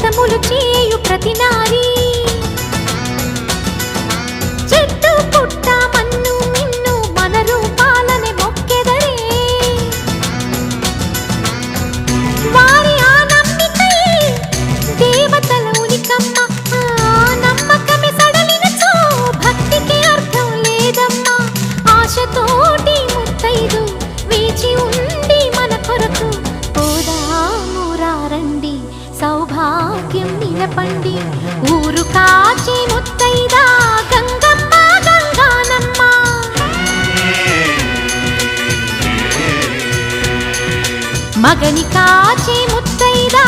మోసములు చేయు ప్రతి నారీ చెట్టు పుట్ట మన్ను మిన్ను మన రూపాలనే మొక్కెదరే వారి ఆ నమ్మికై దేవతల ఉనికమ్మ నమ్మకమే సడలినచో భక్తికి అర్థం లేదమ్మా ఆశతోటి ముత్తైదు వేచి ఉండి మన కొరకు పోదామురారండి సౌభాగ్యం నిలపండి ఊరు కాచే ముత్తైదా గంగమ్మ గంగానమ్మ మగని కాచే ముత్తైదా